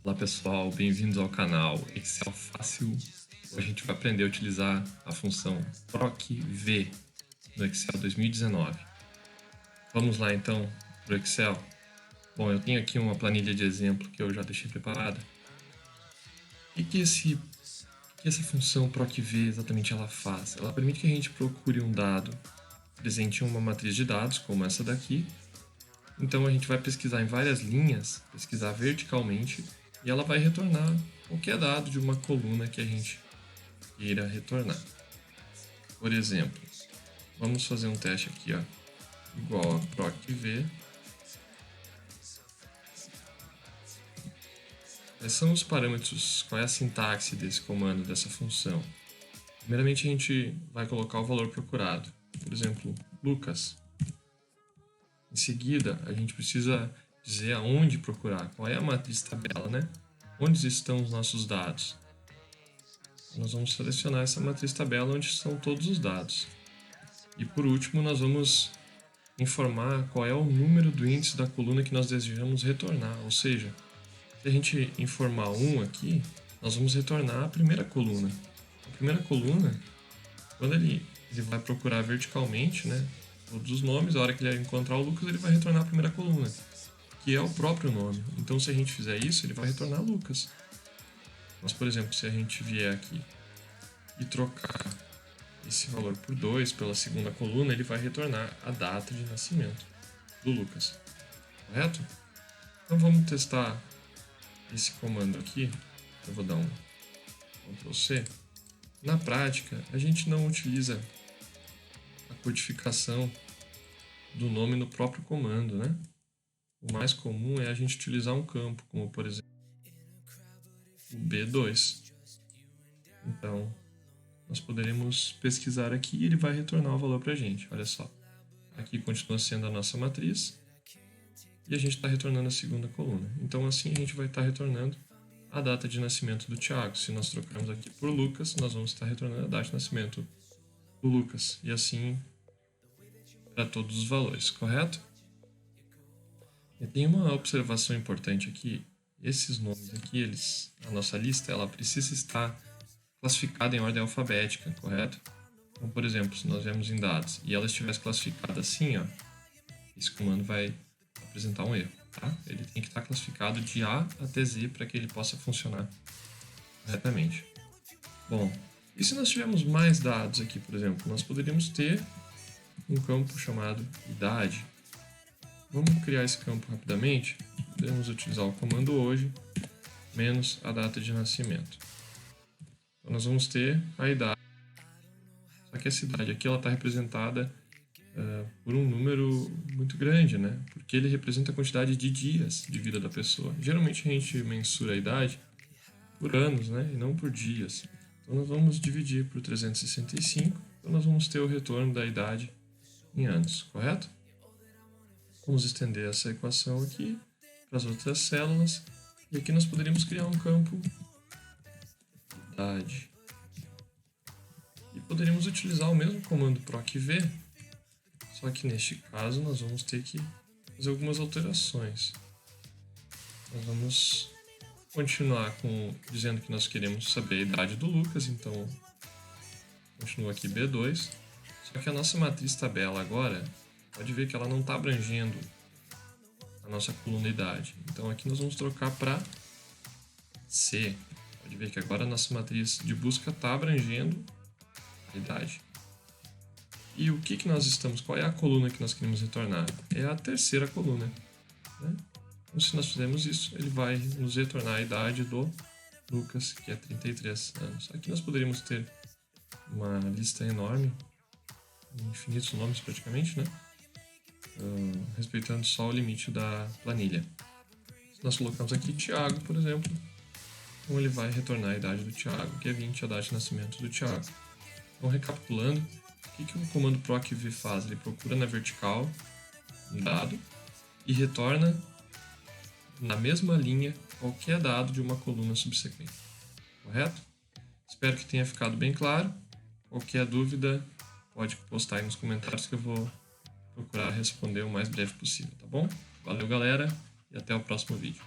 Olá pessoal, bem-vindos ao canal Excel Fácil. Hoje a gente vai aprender a utilizar a função PROC-V no Excel 2019. Vamos lá então para o Excel. Bom, eu tenho aqui uma planilha de exemplo que eu já deixei preparada. O que essa função PROC-V exatamente ela faz? Ela permite que a gente procure um dado presente em uma matriz de dados, como essa daqui. Então a gente vai pesquisar em várias linhas, pesquisar verticalmente, e ela vai retornar qualquer dado de uma coluna que a gente queira retornar. Por exemplo, vamos fazer um teste aqui, ó, igual a PROC-V. Quais são os parâmetros, qual é a sintaxe desse comando, dessa função? Primeiramente a gente vai colocar o valor procurado, por exemplo, Lucas. Em seguida, a gente precisa dizer aonde procurar, qual é a matriz tabela, né? Onde estão os nossos dados? Nós vamos selecionar essa matriz tabela onde estão todos os dados. E por último, nós vamos informar qual é o número do índice da coluna que nós desejamos retornar. Ou seja, se a gente informar 1 aqui, nós vamos retornar a primeira coluna. A primeira coluna, quando ele vai procurar verticalmente, né, todos os nomes, a hora que ele encontrar o Lucas, ele vai retornar a primeira coluna, que é o próprio nome. Então, se a gente fizer isso, ele vai retornar Lucas. Mas, por exemplo, se a gente vier aqui e trocar esse valor por 2 pela segunda coluna, ele vai retornar a data de nascimento do Lucas. Correto? Então, vamos testar esse comando aqui. Eu vou dar um Ctrl C. Na prática, a gente não utiliza a codificação do nome no próprio comando, né? O mais comum é a gente utilizar um campo, como por exemplo o B2. Então, nós poderemos pesquisar aqui e ele vai retornar o valor para a gente. Olha só, aqui continua sendo a nossa matriz e a gente está retornando a segunda coluna. Então, assim a gente vai estar retornando a data de nascimento do Thiago. Se nós trocarmos aqui por Lucas, nós vamos estar retornando a data de nascimento do Lucas. E assim para todos os valores, correto? E tem uma observação importante aqui. Esses nomes aqui, a nossa lista, ela precisa estar classificada em ordem alfabética, correto? Então, por exemplo, se nós vemos em dados e ela estivesse classificada assim, ó, esse comando vai apresentar um erro, tá? Ele tem que estar classificado de A até Z para que ele possa funcionar corretamente. Bom, e se nós tivermos mais dados aqui, por exemplo, nós poderíamos ter um campo chamado idade. Vamos criar esse campo rapidamente. Podemos utilizar o comando hoje menos a data de nascimento. Então nós vamos ter a idade. Só que essa idade aqui está representada por um número muito grande, né? Porque ele representa a quantidade de dias de vida da pessoa. Geralmente a gente mensura a idade por anos, né? E não por dias. Então nós vamos dividir por 365. Então nós vamos ter o retorno da idade em anos, correto? Vamos estender essa equação aqui para as outras células. E aqui nós poderíamos criar um campo idade. E poderíamos utilizar o mesmo comando PROC-V, só que neste caso nós vamos ter que fazer algumas alterações. Nós vamos continuar dizendo que nós queremos saber a idade do Lucas, então continua aqui B2. Só que a nossa matriz tabela agora, pode ver que ela não está abrangendo a nossa coluna idade. Então aqui nós vamos trocar para C. Pode ver que agora a nossa matriz de busca está abrangendo a idade. E o que nós estamos? Qual é a coluna que nós queremos retornar? É a terceira coluna, né? Então, se nós fizermos isso, ele vai nos retornar a idade do Lucas, que é 33 anos. Aqui nós poderíamos ter uma lista enorme, infinitos nomes praticamente, né? Respeitando só o limite da planilha. Se nós colocamos aqui Thiago, por exemplo, então ele vai retornar a idade do Thiago, que é 20, a data de nascimento do Thiago. Então, recapitulando, o que o comando PROC-V faz? Ele procura na vertical um dado e retorna na mesma linha qualquer dado de uma coluna subsequente. Correto? Espero que tenha ficado bem claro. Qualquer dúvida, pode postar aí nos comentários que eu vou procurar responder o mais breve possível, tá bom? Valeu, galera, e até o próximo vídeo.